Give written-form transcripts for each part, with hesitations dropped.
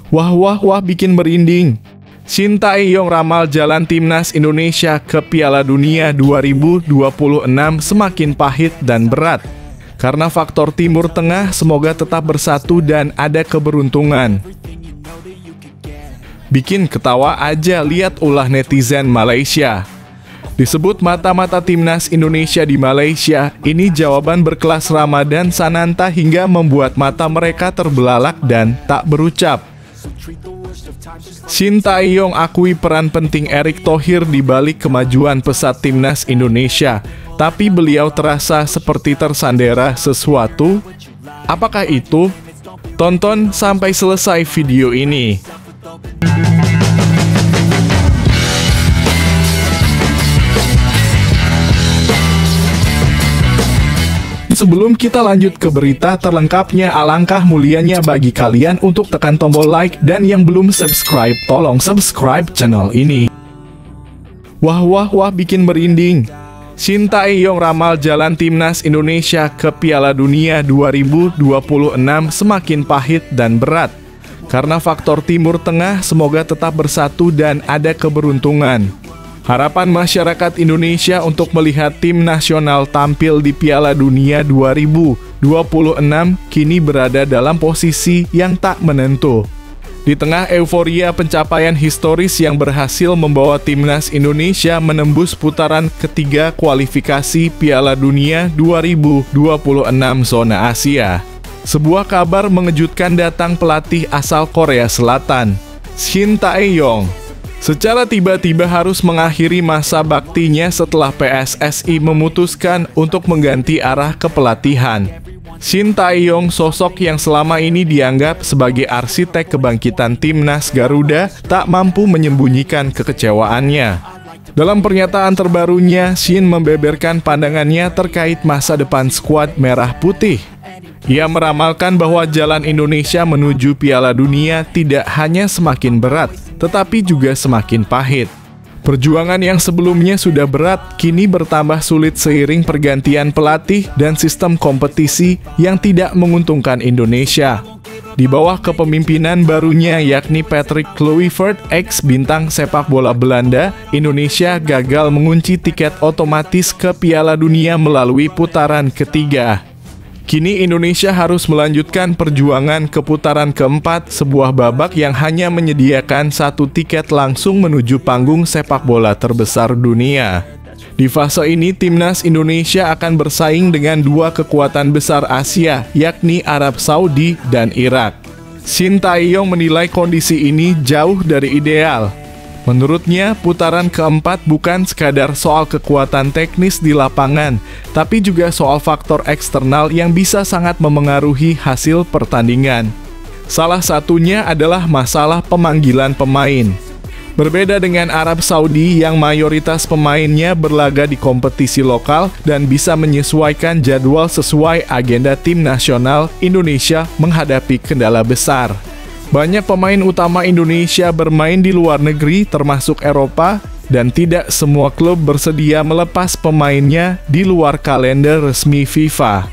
Wah wah wah bikin merinding. Shin Tae-yong ramal jalan timnas Indonesia ke Piala Dunia 2026 semakin pahit dan berat. Karena faktor Timur Tengah semoga tetap bersatu dan ada keberuntungan. Bikin ketawa aja lihat ulah netizen Malaysia. Disebut mata-mata timnas Indonesia di Malaysia, ini jawaban berkelas Ramadan Sananta hingga membuat mata mereka terbelalak dan tak berucap. Shin Tae-yong akui peran penting Erick Thohir di balik kemajuan pesat timnas Indonesia, tapi beliau terasa seperti tersandera sesuatu. Apakah itu? Tonton sampai selesai video ini. Sebelum kita lanjut ke berita terlengkapnya, alangkah mulianya bagi kalian untuk tekan tombol like dan yang belum subscribe, tolong subscribe channel ini. Wah wah wah bikin merinding. Shin Tae-yong ramal jalan timnas Indonesia ke Piala Dunia 2026 semakin pahit dan berat. Karena faktor Timur Tengah semoga tetap bersatu dan ada keberuntungan. Harapan masyarakat Indonesia untuk melihat tim nasional tampil di Piala Dunia 2026 kini berada dalam posisi yang tak menentu. Di tengah euforia pencapaian historis yang berhasil membawa timnas Indonesia menembus putaran ketiga kualifikasi Piala Dunia 2026 zona Asia. Sebuah kabar mengejutkan datang pelatih asal Korea Selatan, Shin Tae-yong. Secara tiba-tiba harus mengakhiri masa baktinya setelah PSSI memutuskan untuk mengganti arah kepelatihan. Shin Tae-yong, sosok yang selama ini dianggap sebagai arsitek kebangkitan timnas Garuda, tak mampu menyembunyikan kekecewaannya. Dalam pernyataan terbarunya, Shin membeberkan pandangannya terkait masa depan skuad merah putih. Ia meramalkan bahwa jalan Indonesia menuju Piala Dunia tidak hanya semakin berat, tetapi juga semakin pahit. Perjuangan yang sebelumnya sudah berat, kini bertambah sulit seiring pergantian pelatih dan sistem kompetisi yang tidak menguntungkan Indonesia. Di bawah kepemimpinan barunya yakni Patrick Kluivert, ex-bintang sepak bola Belanda, Indonesia gagal mengunci tiket otomatis ke Piala Dunia melalui putaran ketiga. Kini Indonesia harus melanjutkan perjuangan ke putaran keempat, sebuah babak yang hanya menyediakan satu tiket langsung menuju panggung sepak bola terbesar dunia. Di fase ini, timnas Indonesia akan bersaing dengan dua kekuatan besar Asia, yakni Arab Saudi dan Irak. Shin Tae-yong menilai kondisi ini jauh dari ideal. Menurutnya, putaran keempat bukan sekadar soal kekuatan teknis di lapangan, tapi juga soal faktor eksternal yang bisa sangat memengaruhi hasil pertandingan. Salah satunya adalah masalah pemanggilan pemain. Berbeda dengan Arab Saudi yang mayoritas pemainnya berlaga di kompetisi lokal dan bisa menyesuaikan jadwal sesuai agenda tim nasional, Indonesia menghadapi kendala besar. Banyak pemain utama Indonesia bermain di luar negeri termasuk Eropa, dan tidak semua klub bersedia melepas pemainnya di luar kalender resmi FIFA.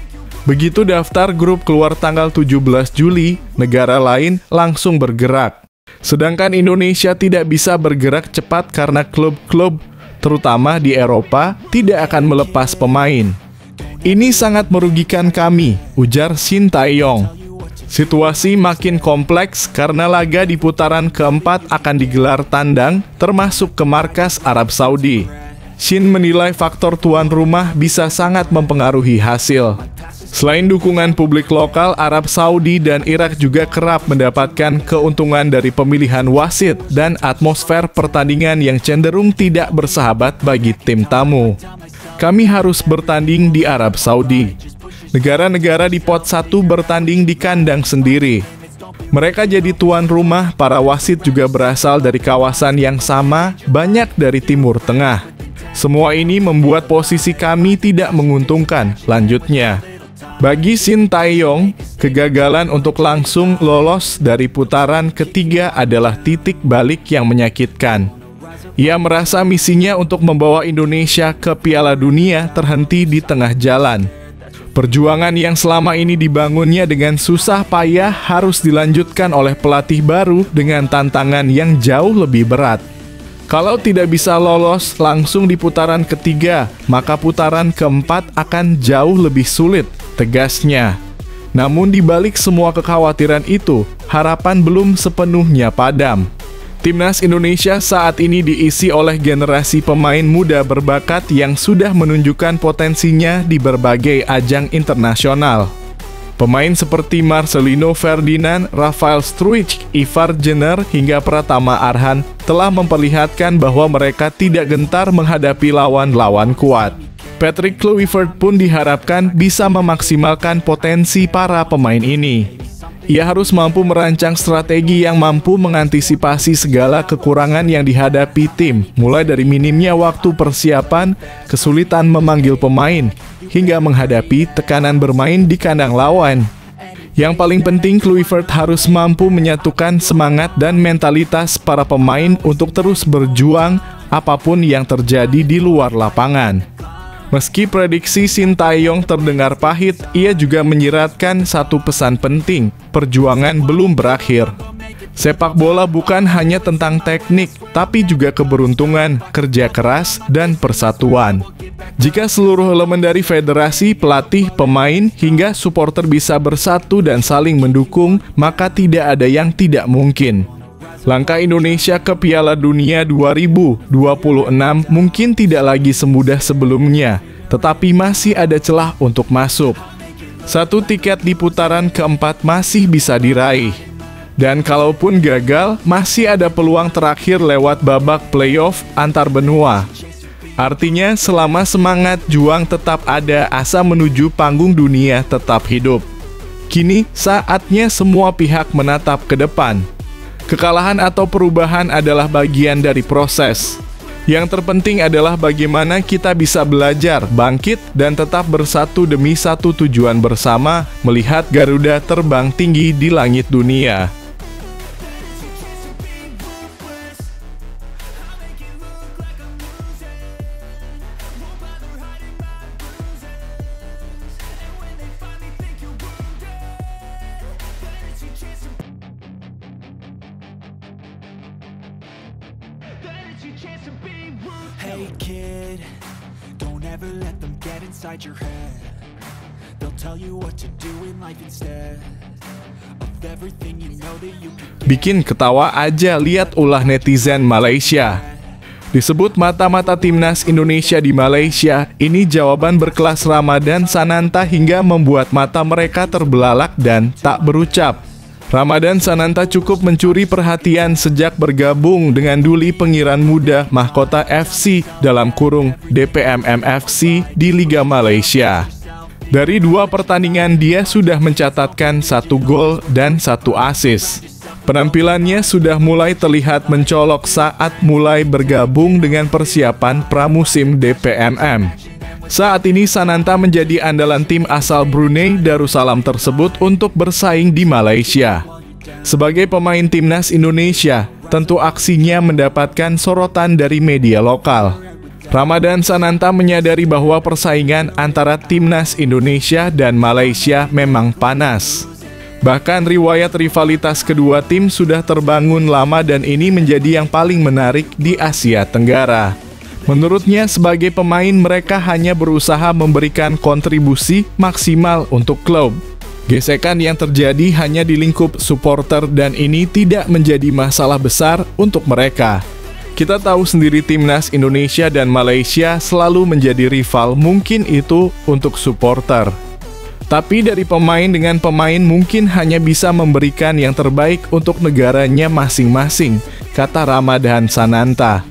Begitu daftar grup keluar tanggal 17 Juli, negara lain langsung bergerak. Sedangkan Indonesia tidak bisa bergerak cepat karena klub-klub, terutama di Eropa, tidak akan melepas pemain. Ini sangat merugikan kami, ujar Shin Tae-yong. Situasi makin kompleks karena laga di putaran keempat akan digelar tandang, termasuk ke markas Arab Saudi. Shin menilai faktor tuan rumah bisa sangat mempengaruhi hasil. Selain dukungan publik lokal, Arab Saudi dan Irak juga kerap mendapatkan keuntungan dari pemilihan wasit dan atmosfer pertandingan yang cenderung tidak bersahabat bagi tim tamu. Kami harus bertanding di Arab Saudi. Negara-negara di pot 1 bertanding di kandang sendiri. Mereka jadi tuan rumah, para wasit juga berasal dari kawasan yang sama, banyak dari Timur Tengah. Semua ini membuat posisi kami tidak menguntungkan, lanjutnya. Bagi Shin Tae-yong, kegagalan untuk langsung lolos dari putaran ketiga adalah titik balik yang menyakitkan. Ia merasa misinya untuk membawa Indonesia ke Piala Dunia terhenti di tengah jalan. Perjuangan yang selama ini dibangunnya dengan susah payah harus dilanjutkan oleh pelatih baru dengan tantangan yang jauh lebih berat. Kalau tidak bisa lolos langsung di putaran ketiga, maka putaran keempat akan jauh lebih sulit, tegasnya. Namun di balik semua kekhawatiran itu, harapan belum sepenuhnya padam. Timnas Indonesia saat ini diisi oleh generasi pemain muda berbakat yang sudah menunjukkan potensinya di berbagai ajang internasional. Pemain seperti Marcelino Ferdinand, Rafael Struijk, Ivar Jenner, hingga Pratama Arhan telah memperlihatkan bahwa mereka tidak gentar menghadapi lawan-lawan kuat. Patrick Kluivert pun diharapkan bisa memaksimalkan potensi para pemain ini. Ia harus mampu merancang strategi yang mampu mengantisipasi segala kekurangan yang dihadapi tim, mulai dari minimnya waktu persiapan, kesulitan memanggil pemain, hingga menghadapi tekanan bermain di kandang lawan. Yang paling penting, Kluivert harus mampu menyatukan semangat dan mentalitas para pemain untuk terus berjuang apapun yang terjadi di luar lapangan. Meski prediksi Sintayong terdengar pahit, ia juga menyiratkan satu pesan penting, perjuangan belum berakhir. Sepak bola bukan hanya tentang teknik, tapi juga keberuntungan, kerja keras, dan persatuan. Jika seluruh elemen dari federasi, pelatih, pemain, hingga supporter bisa bersatu dan saling mendukung, maka tidak ada yang tidak mungkin. Langkah Indonesia ke Piala Dunia 2026 mungkin tidak lagi semudah sebelumnya, tetapi masih ada celah untuk masuk. Satu tiket di putaran keempat masih bisa diraih. Dan kalaupun gagal, masih ada peluang terakhir lewat babak playoff antar benua. Artinya, selama semangat juang tetap ada, asa menuju panggung dunia tetap hidup. Kini, saatnya semua pihak menatap ke depan. Kekalahan atau perubahan adalah bagian dari proses. Yang terpenting adalah bagaimana kita bisa belajar, bangkit, dan tetap bersatu demi satu tujuan bersama, melihat Garuda terbang tinggi di langit dunia. Hey kid, don't ever let them get inside your head. They'll tell you what to do in life instead of everything you know that you can get. Bikin ketawa aja lihat ulah netizen Malaysia. Disebut mata-mata timnas Indonesia di Malaysia, ini jawaban berkelas Ramadan Sananta hingga membuat mata mereka terbelalak dan tak berucap. Ramadan Sananta cukup mencuri perhatian sejak bergabung dengan Duli Pengiran Muda Mahkota FC dalam kurung DPMM FC di Liga Malaysia. Dari 2 pertandingan dia sudah mencatatkan 1 gol dan 1 assist. Penampilannya sudah mulai terlihat mencolok saat mulai bergabung dengan persiapan pramusim DPMM. Saat ini Sananta menjadi andalan tim asal Brunei Darussalam tersebut untuk bersaing di Malaysia. Sebagai pemain timnas Indonesia, tentu aksinya mendapatkan sorotan dari media lokal. Ramadan Sananta menyadari bahwa persaingan antara timnas Indonesia dan Malaysia memang panas. Bahkan riwayat rivalitas kedua tim sudah terbangun lama dan ini menjadi yang paling menarik di Asia Tenggara. Menurutnya, sebagai pemain mereka hanya berusaha memberikan kontribusi maksimal untuk klub. Gesekan yang terjadi hanya di lingkup supporter dan ini tidak menjadi masalah besar untuk mereka. Kita tahu sendiri timnas Indonesia dan Malaysia selalu menjadi rival, mungkin itu untuk supporter. Tapi dari pemain dengan pemain mungkin hanya bisa memberikan yang terbaik untuk negaranya masing-masing, kata Ramadan Sananta.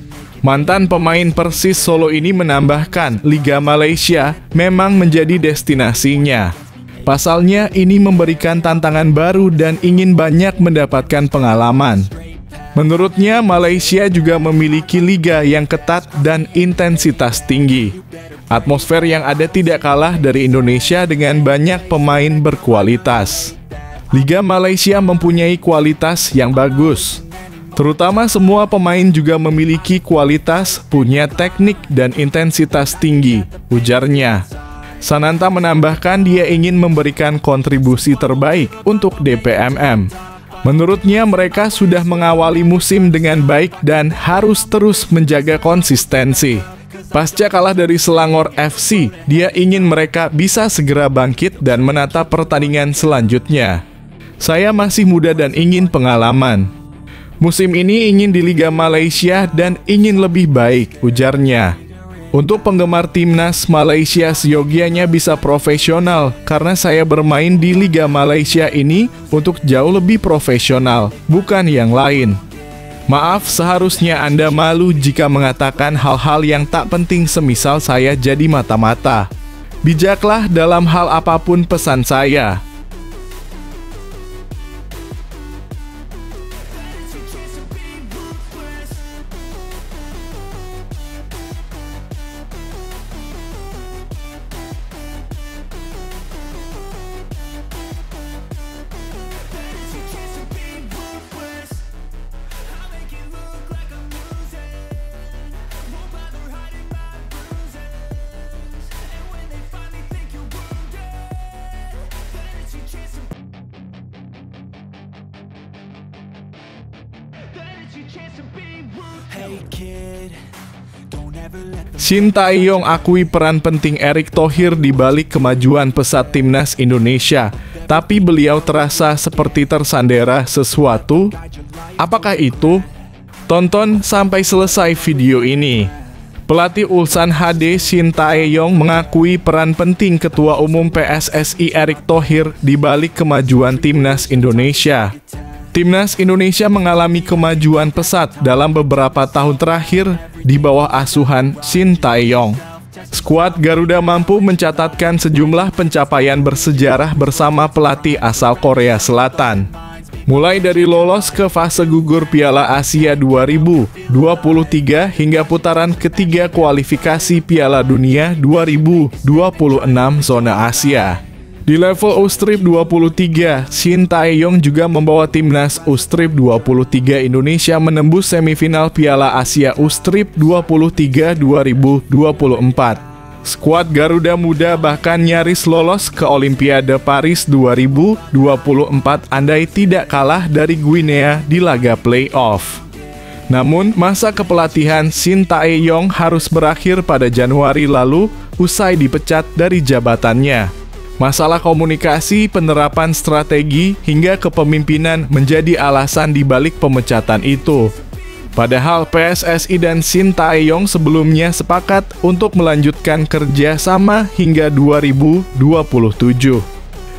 Mantan pemain Persis Solo ini menambahkan, Liga Malaysia memang menjadi destinasinya. Pasalnya, ini memberikan tantangan baru dan ingin banyak mendapatkan pengalaman. Menurutnya, Malaysia juga memiliki liga yang ketat dan intensitas tinggi. Atmosfer yang ada tidak kalah dari Indonesia dengan banyak pemain berkualitas. Liga Malaysia mempunyai kualitas yang bagus. Terutama semua pemain juga memiliki kualitas, punya teknik dan intensitas tinggi, ujarnya. Sananta menambahkan dia ingin memberikan kontribusi terbaik untuk DPMM. Menurutnya mereka sudah mengawali musim dengan baik dan harus terus menjaga konsistensi. Pasca kalah dari Selangor FC, dia ingin mereka bisa segera bangkit dan menatap pertandingan selanjutnya. Saya masih muda dan ingin pengalaman. Musim ini ingin di Liga Malaysia dan ingin lebih baik, ujarnya. Untuk penggemar timnas Malaysia seyogianya bisa profesional karena saya bermain di Liga Malaysia ini untuk jauh lebih profesional, bukan yang lain. Maaf, seharusnya Anda malu jika mengatakan hal-hal yang tak penting semisal saya jadi mata-mata. Bijaklah dalam hal apapun pesan saya. Shin Tae-yong akui peran penting Erick Thohir di balik kemajuan pesat timnas Indonesia, tapi beliau terasa seperti tersandera sesuatu. Apakah itu? Tonton sampai selesai video ini. Pelatih Ulsan HD Shin Tae-yong mengakui peran penting Ketua Umum PSSI Erick Thohir di balik kemajuan timnas Indonesia. Timnas Indonesia mengalami kemajuan pesat dalam beberapa tahun terakhir di bawah asuhan Shin Tae-yong. Skuad Garuda mampu mencatatkan sejumlah pencapaian bersejarah bersama pelatih asal Korea Selatan. Mulai dari lolos ke fase gugur Piala Asia 2023 hingga putaran ketiga kualifikasi Piala Dunia 2026 zona Asia. Di level U-Strip 23, Shin Tae-yong juga membawa timnas U-Strip 23 Indonesia menembus semifinal Piala Asia U-Strip 23 2024. Skuad Garuda Muda bahkan nyaris lolos ke Olimpiade Paris 2024 andai tidak kalah dari Guinea di laga playoff. Namun, masa kepelatihan Shin Tae-yong harus berakhir pada Januari lalu usai dipecat dari jabatannya. Masalah komunikasi, penerapan strategi, hingga kepemimpinan menjadi alasan dibalik pemecatan itu. Padahal PSSI dan Shin Tae-yong sebelumnya sepakat untuk melanjutkan kerja sama hingga 2027.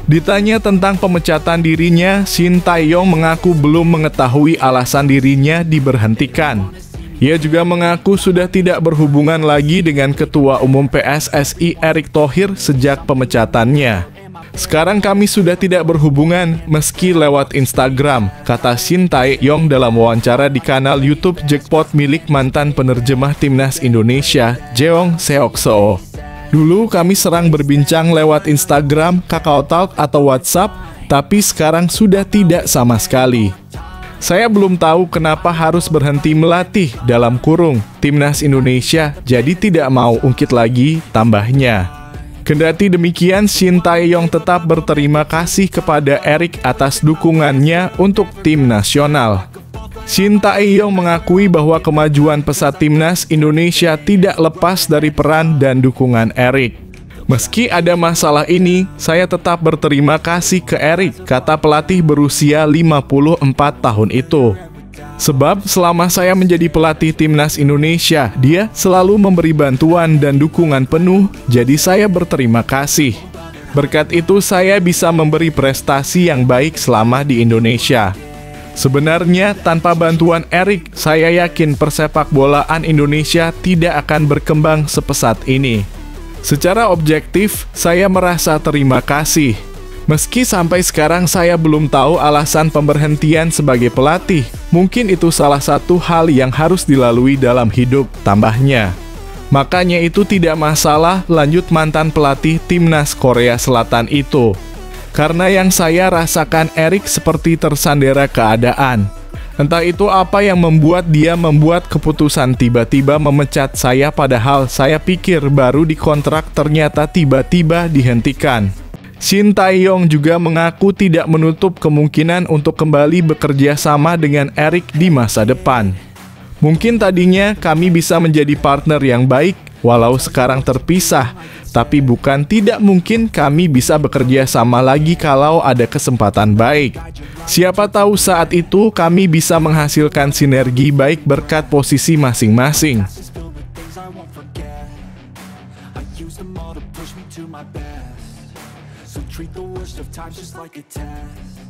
Ditanya tentang pemecatan dirinya, Shin Tae-yong mengaku belum mengetahui alasan dirinya diberhentikan. Ia juga mengaku sudah tidak berhubungan lagi dengan Ketua Umum PSSI Erick Thohir sejak pemecatannya. Sekarang kami sudah tidak berhubungan meski lewat Instagram, kata Shin Tae-yong dalam wawancara di kanal YouTube Jackpot milik mantan penerjemah timnas Indonesia, Jeong Seok-seo. Dulu kami serang berbincang lewat Instagram, KakaoTalk atau WhatsApp, tapi sekarang sudah tidak sama sekali. Saya belum tahu kenapa harus berhenti melatih dalam kurung timnas Indonesia, jadi tidak mau ungkit lagi, tambahnya. Kendati demikian, Shin Tae-yong tetap berterima kasih kepada Erick atas dukungannya untuk tim nasional. Shin Tae-yong mengakui bahwa kemajuan pesat timnas Indonesia tidak lepas dari peran dan dukungan Erick. Meski ada masalah ini, saya tetap berterima kasih ke Erick, kata pelatih berusia 54 tahun itu. Sebab selama saya menjadi pelatih timnas Indonesia, dia selalu memberi bantuan dan dukungan penuh, jadi saya berterima kasih. Berkat itu saya bisa memberi prestasi yang baik selama di Indonesia. Sebenarnya tanpa bantuan Erick, saya yakin persepak bolaan Indonesia tidak akan berkembang sepesat ini. Secara objektif, saya merasa terima kasih. Meski sampai sekarang saya belum tahu alasan pemberhentian sebagai pelatih, mungkin itu salah satu hal yang harus dilalui dalam hidup, tambahnya. Makanya itu tidak masalah, lanjut mantan pelatih timnas Korea Selatan itu. Karena yang saya rasakan Erick seperti tersandera keadaan. Entah itu apa yang membuat dia membuat keputusan tiba-tiba memecat saya, padahal saya pikir baru dikontrak, ternyata tiba-tiba dihentikan. Shin Tae-yong juga mengaku tidak menutup kemungkinan untuk kembali bekerja sama dengan Eric di masa depan. Mungkin tadinya kami bisa menjadi partner yang baik, walau sekarang terpisah, tapi bukan tidak mungkin kami bisa bekerja sama lagi kalau ada kesempatan baik. Siapa tahu saat itu kami bisa menghasilkan sinergi baik berkat posisi masing-masing. Treat the worst of times just like a test.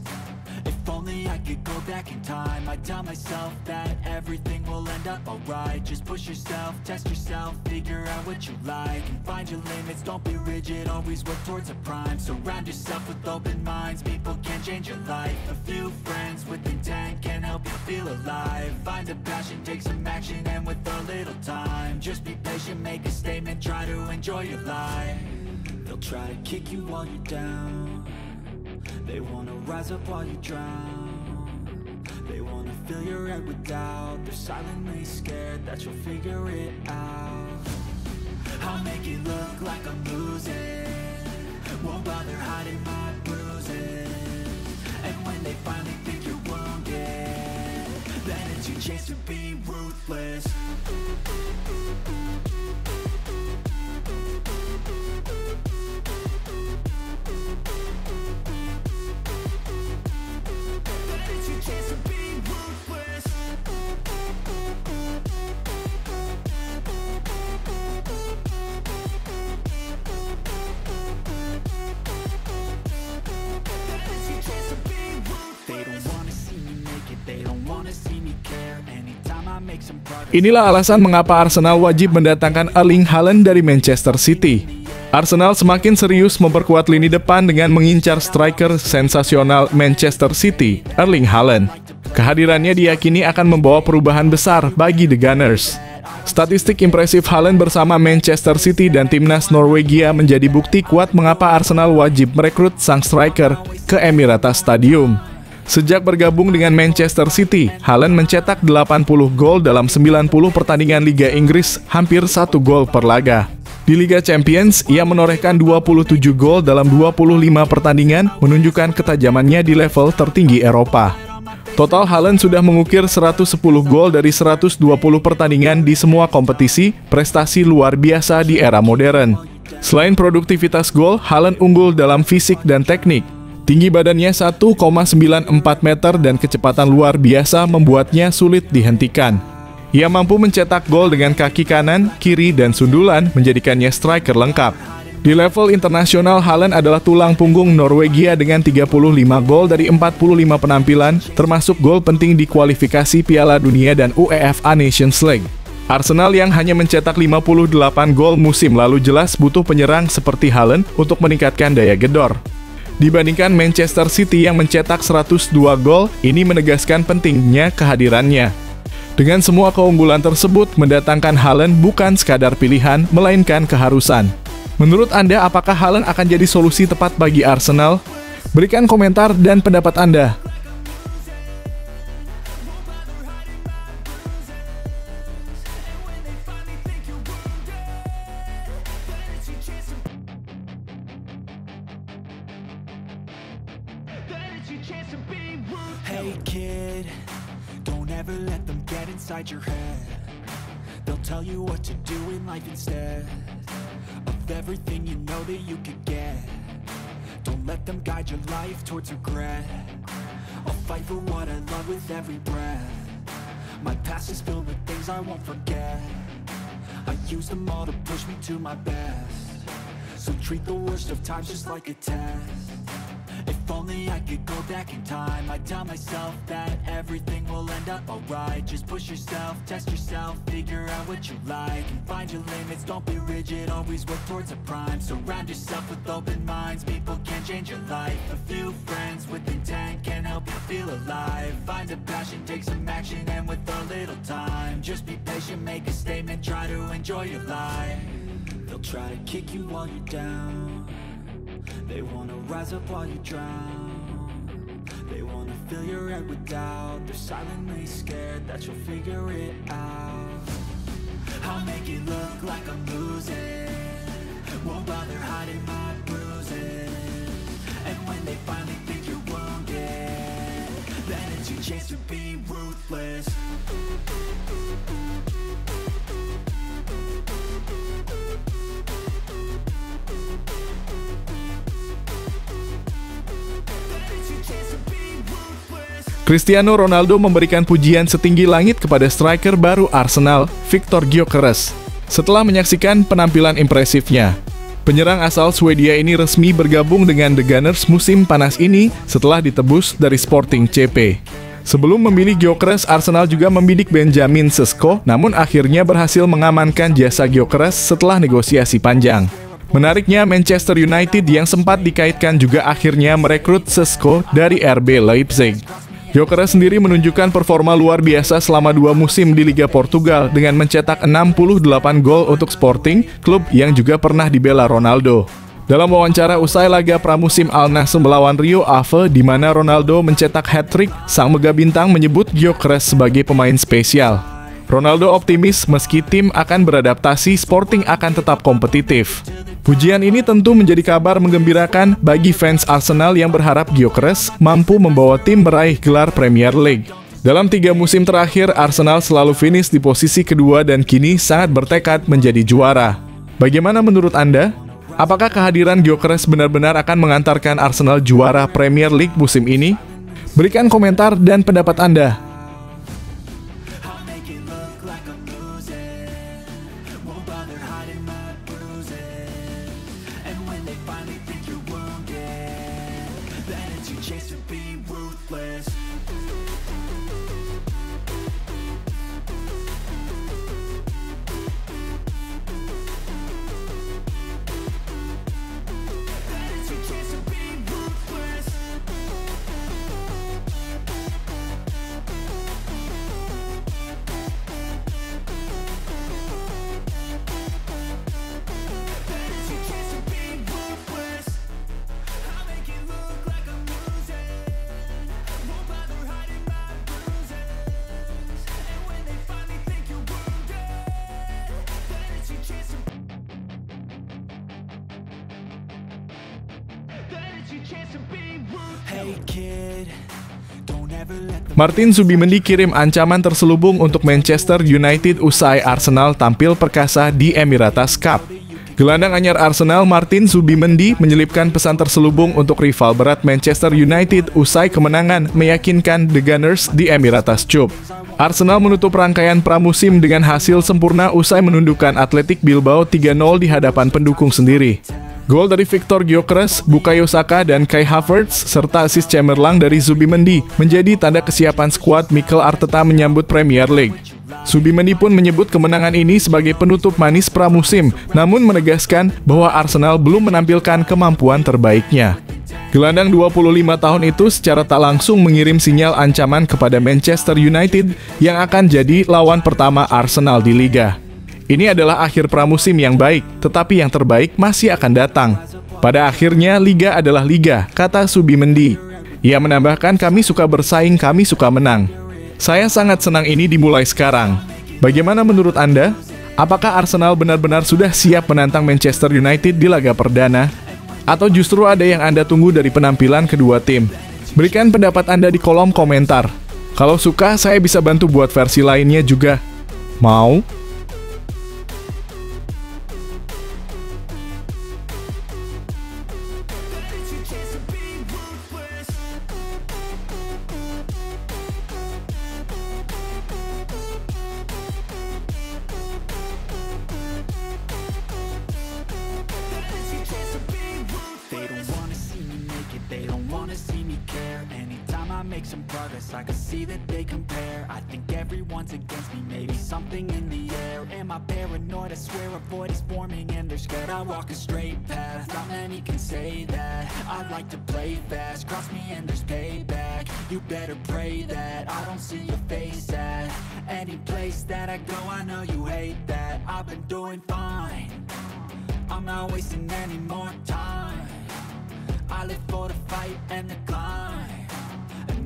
If only I could go back in time, I'd tell myself that everything will end up alright. Just push yourself, test yourself, figure out what you like, and find your limits, don't be rigid, always work towards a prime. Surround yourself with open minds, people can change your life. A few friends with intent can help you feel alive. Find a passion, take some action, and with a little time, just be patient, make a statement, try to enjoy your life. They'll try to kick you while you're down. They wanna rise up while you drown. They wanna fill your head with doubt. They're silently scared that you'll figure it out. I'll make it look like I'm losing, won't bother hiding my bruises. And when they finally think you're wounded, then it's your chance to be ruthless. Inilah alasan mengapa Arsenal wajib mendatangkan Erling Haaland dari Manchester City. Arsenal semakin serius memperkuat lini depan dengan mengincar striker sensasional Manchester City, Erling Haaland. Kehadirannya diyakini akan membawa perubahan besar bagi The Gunners. Statistik impresif Haaland bersama Manchester City dan timnas Norwegia menjadi bukti kuat mengapa Arsenal wajib merekrut sang striker ke Emirates Stadium. Sejak bergabung dengan Manchester City, Haaland mencetak 80 gol dalam 90 pertandingan Liga Inggris, hampir 1 gol per laga. Di Liga Champions, ia menorehkan 27 gol dalam 25 pertandingan, menunjukkan ketajamannya di level tertinggi Eropa. Total Haaland sudah mengukir 110 gol dari 120 pertandingan di semua kompetisi, prestasi luar biasa di era modern. Selain produktivitas gol, Haaland unggul dalam fisik dan teknik. Tinggi badannya 1,94 meter dan kecepatan luar biasa membuatnya sulit dihentikan. Ia mampu mencetak gol dengan kaki kanan, kiri, dan sundulan, menjadikannya striker lengkap. Di level internasional, Haaland adalah tulang punggung Norwegia dengan 35 gol dari 45 penampilan, termasuk gol penting di kualifikasi Piala Dunia dan UEFA Nations League. Arsenal yang hanya mencetak 58 gol musim lalu jelas butuh penyerang seperti Haaland untuk meningkatkan daya gedor. Dibandingkan Manchester City yang mencetak 102 gol, ini menegaskan pentingnya kehadirannya. Dengan semua keunggulan tersebut, mendatangkan Haaland bukan sekadar pilihan, melainkan keharusan. Menurut Anda, apakah Haaland akan jadi solusi tepat bagi Arsenal? Berikan komentar dan pendapat Anda. Hey kid, don't ever let them get inside your head. They'll tell you what to do in life instead of everything you know that you could get. Don't let them guide your life towards regret. I'll fight for what I love with every breath. My past is filled with things I won't forget. I use them all to push me to my best. So treat the worst of times just like a test. If only I could go back in time, I'd tell myself that everything will end up alright. Just push yourself, test yourself, figure out what you like, and find your limits, don't be rigid, always work towards a prime. Surround yourself with open minds, people can change your life. A few friends with intent can help you feel alive. Find a passion, take some action, and with a little time, just be patient, make a statement, try to enjoy your life. They'll try to kick you while you're down. They wanna rise up while you drown. They wanna fill your head with doubt. They're silently scared that you'll figure it out. I'll make it look like I'm losing, won't bother hiding my bruises. And when they finally think you're wounded, then it's your chance to be ruthless. Cristiano Ronaldo memberikan pujian setinggi langit kepada striker baru Arsenal, Viktor Gyökeres, setelah menyaksikan penampilan impresifnya. Penyerang asal Swedia ini resmi bergabung dengan The Gunners musim panas ini setelah ditebus dari Sporting CP. Sebelum memilih Gyökeres, Arsenal juga membidik Benjamin Sesko, namun akhirnya berhasil mengamankan jasa Gyökeres setelah negosiasi panjang. Menariknya, Manchester United yang sempat dikaitkan juga akhirnya merekrut Sesko dari RB Leipzig. Gyökeres sendiri menunjukkan performa luar biasa selama 2 musim di Liga Portugal dengan mencetak 68 gol untuk Sporting, klub yang juga pernah dibela Ronaldo. Dalam wawancara usai laga pramusim Al Nassr melawan Rio Ave di mana Ronaldo mencetak hat-trick, sang mega bintang menyebut Gyökeres sebagai pemain spesial. Ronaldo optimis meski tim akan beradaptasi, Sporting akan tetap kompetitif. Pujian ini tentu menjadi kabar menggembirakan bagi fans Arsenal yang berharap Gyökeres mampu membawa tim meraih gelar Premier League. Dalam 3 musim terakhir, Arsenal selalu finish di posisi kedua dan kini sangat bertekad menjadi juara. Bagaimana menurut Anda? Apakah kehadiran Gyökeres benar-benar akan mengantarkan Arsenal juara Premier League musim ini? Berikan komentar dan pendapat Anda. Chance to be ruthless. Martin Zubimendi kirim ancaman terselubung untuk Manchester United usai Arsenal tampil perkasa di Emirates Cup. Gelandang anyar Arsenal Martin Zubimendi menyelipkan pesan terselubung untuk rival berat Manchester United usai kemenangan meyakinkan The Gunners di Emirates Cup. Arsenal menutup rangkaian pramusim dengan hasil sempurna usai menundukkan Athletic Bilbao 3-0 di hadapan pendukung sendiri. Gol dari Viktor Gyökeres, Bukayo Saka, dan Kai Havertz, serta asis cemerlang dari Zubimendi menjadi tanda kesiapan skuad Mikel Arteta menyambut Premier League. Zubimendi pun menyebut kemenangan ini sebagai penutup manis pramusim, namun menegaskan bahwa Arsenal belum menampilkan kemampuan terbaiknya. Gelandang 25 tahun itu secara tak langsung mengirim sinyal ancaman kepada Manchester United yang akan jadi lawan pertama Arsenal di Liga. Ini adalah akhir pramusim yang baik, tetapi yang terbaik masih akan datang. Pada akhirnya, Liga adalah Liga, kata Zubimendi. Ia menambahkan, kami suka bersaing, kami suka menang. Saya sangat senang ini dimulai sekarang. Bagaimana menurut Anda? Apakah Arsenal benar-benar sudah siap menantang Manchester United di laga perdana? Atau justru ada yang Anda tunggu dari penampilan kedua tim? Berikan pendapat Anda di kolom komentar. Kalau suka, saya bisa bantu buat versi lainnya juga. Mau? Make some progress, I can see that they compare. I think everyone's against me, maybe something in the air. Am I paranoid? I swear a void is forming and they're scared. I walk a straight path, not many can say that. I like to play fast, cross me and there's payback. You better pray that I don't see your face at any place that I go. I know you hate that. I've been doing fine, I'm not wasting any more time. I live for the fight and the climb, and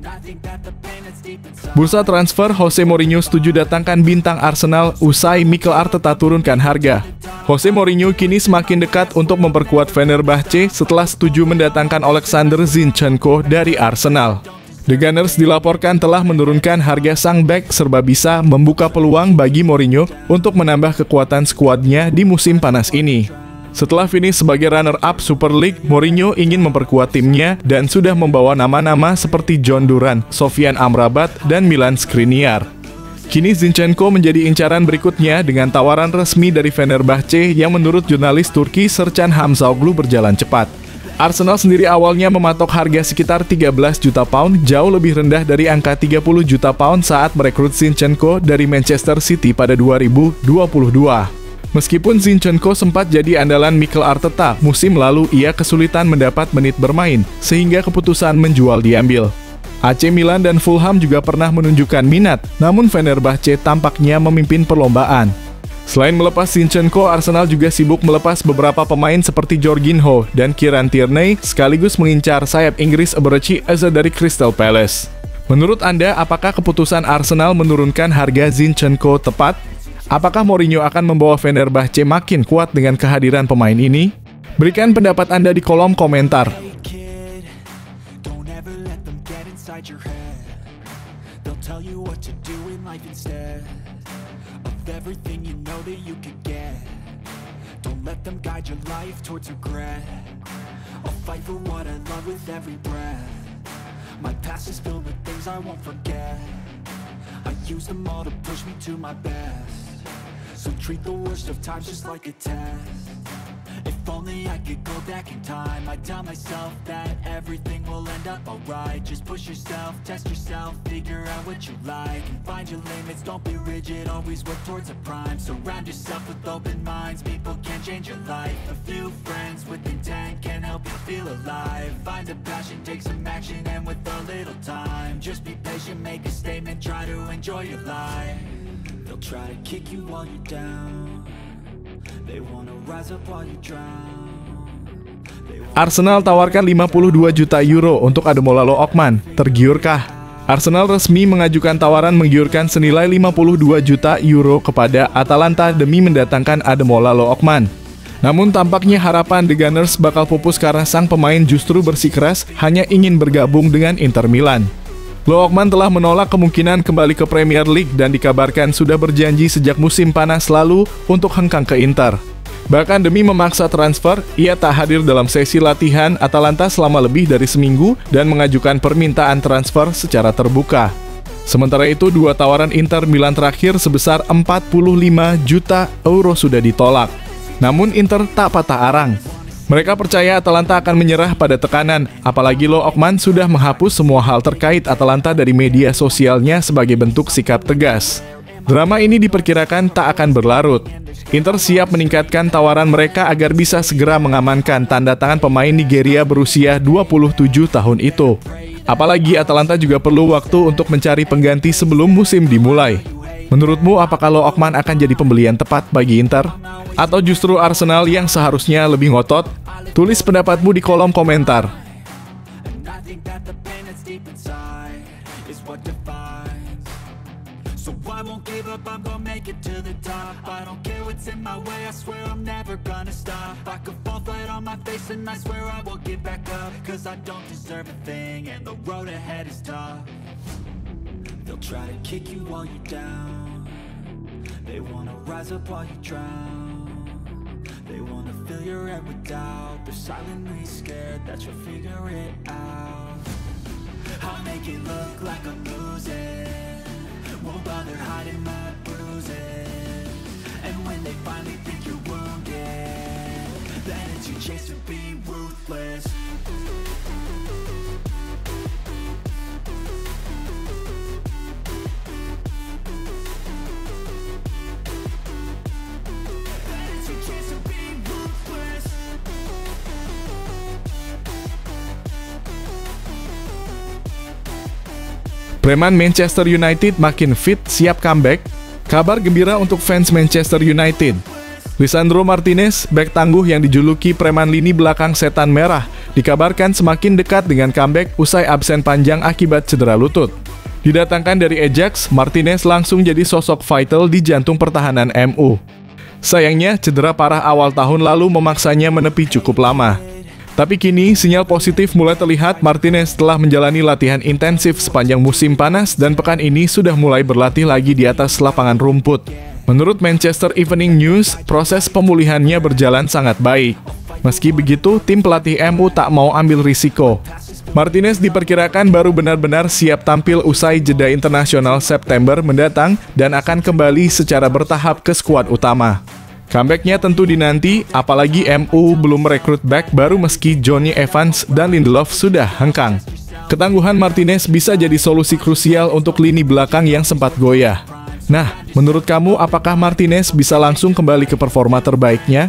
Bursa transfer, Jose Mourinho setuju datangkan bintang Arsenal usai Mikel Arteta turunkan harga. Jose Mourinho kini semakin dekat untuk memperkuat Fenerbahce setelah setuju mendatangkan Alexander Zinchenko dari Arsenal. The Gunners dilaporkan telah menurunkan harga sang bek serba bisa membuka peluang bagi Mourinho untuk menambah kekuatan skuadnya di musim panas ini. Setelah finish sebagai runner-up Super League, Mourinho ingin memperkuat timnya dan sudah membawa nama-nama seperti John Duran, Sofyan Amrabat, dan Milan Skriniar. Kini Zinchenko menjadi incaran berikutnya dengan tawaran resmi dari Fenerbahce yang menurut jurnalis Turki Sercan Hamzaoglu berjalan cepat. Arsenal sendiri awalnya mematok harga sekitar 13 juta pound, jauh lebih rendah dari angka 30 juta pound saat merekrut Zinchenko dari Manchester City pada 2022. Meskipun Zinchenko sempat jadi andalan Mikel Arteta, musim lalu ia kesulitan mendapat menit bermain, sehingga keputusan menjual diambil. AC Milan dan Fulham juga pernah menunjukkan minat, namun Fenerbahce tampaknya memimpin perlombaan. Selain melepas Zinchenko, Arsenal juga sibuk melepas beberapa pemain seperti Jorginho dan Kieran Tierney, sekaligus mengincar sayap Inggris Eberechi Eze dari Crystal Palace. Menurut Anda, apakah keputusan Arsenal menurunkan harga Zinchenko tepat? Apakah Mourinho akan membawa Fenerbahce makin kuat dengan kehadiran pemain ini? Berikan pendapat Anda di kolom komentar. So treat the worst of times just like a test. If only I could go back in time, I'd tell myself that everything will end up alright. Just push yourself, test yourself, figure out what you like, and find your limits, don't be rigid, always work towards a prime. Surround yourself with open minds, people can change your life. A few friends with intent can help you feel alive. Find a passion, take some action, and with a little time, just be patient, make a statement, try to enjoy your life. They'll try to kick you while you're down. They wanna rise up while you drown. Arsenal tawarkan 52 juta euro untuk Ademola Lookman. Tergiurkah? Arsenal resmi mengajukan tawaran menggiurkan senilai 52 juta euro kepada Atalanta demi mendatangkan Ademola Lookman. Namun tampaknya harapan The Gunners bakal pupus karena sang pemain justru bersikeras hanya ingin bergabung dengan Inter Milan. Lookman telah menolak kemungkinan kembali ke Premier League dan dikabarkan sudah berjanji sejak musim panas lalu untuk hengkang ke Inter. Bahkan demi memaksa transfer, ia tak hadir dalam sesi latihan Atalanta selama lebih dari seminggu dan mengajukan permintaan transfer secara terbuka. Sementara itu, dua tawaran Inter Milan terakhir sebesar 45 juta euro sudah ditolak. Namun Inter tak patah arang. Mereka percaya Atalanta akan menyerah pada tekanan, apalagi Lookman sudah menghapus semua hal terkait Atalanta dari media sosialnya sebagai bentuk sikap tegas. Drama ini diperkirakan tak akan berlarut. Inter siap meningkatkan tawaran mereka agar bisa segera mengamankan tanda tangan pemain Nigeria berusia 27 tahun itu. Apalagi Atalanta juga perlu waktu untuk mencari pengganti sebelum musim dimulai. Menurutmu, apakah Lookman akan jadi pembelian tepat bagi Inter? Atau justru Arsenal yang seharusnya lebih ngotot? Tulis pendapatmu di kolom komentar. They'll try to kick you while you're down. They wanna rise up while you drown. They wanna fill your head with doubt. They're silently scared that you'll figure it out. I'll make it look like I'm losing. Won't bother hiding my bruises. And when they finally think you're wounded, then it's your chance to be ruthless. Preman Manchester United makin fit siap comeback. Kabar gembira untuk fans Manchester United. Lisandro Martinez, bek tangguh yang dijuluki preman lini belakang setan merah, dikabarkan semakin dekat dengan comeback usai absen panjang akibat cedera lutut. Didatangkan dari Ajax, Martinez langsung jadi sosok vital di jantung pertahanan MU. Sayangnya, cedera parah awal tahun lalu memaksanya menepi cukup lama. Tapi kini, sinyal positif mulai terlihat. Martinez telah menjalani latihan intensif sepanjang musim panas dan pekan ini sudah mulai berlatih lagi di atas lapangan rumput. Menurut Manchester Evening News, proses pemulihannya berjalan sangat baik. Meski begitu, tim pelatih MU tak mau ambil risiko. Martinez diperkirakan baru benar-benar siap tampil usai jeda internasional September mendatang dan akan kembali secara bertahap ke skuad utama. Comeback-nya tentu dinanti, apalagi MU belum merekrut back baru meski Jonny Evans dan Lindelof sudah hengkang. Ketangguhan Martinez bisa jadi solusi krusial untuk lini belakang yang sempat goyah. Nah, menurut kamu apakah Martinez bisa langsung kembali ke performa terbaiknya?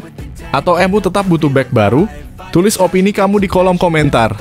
Atau MU tetap butuh back baru? Tulis opini kamu di kolom komentar.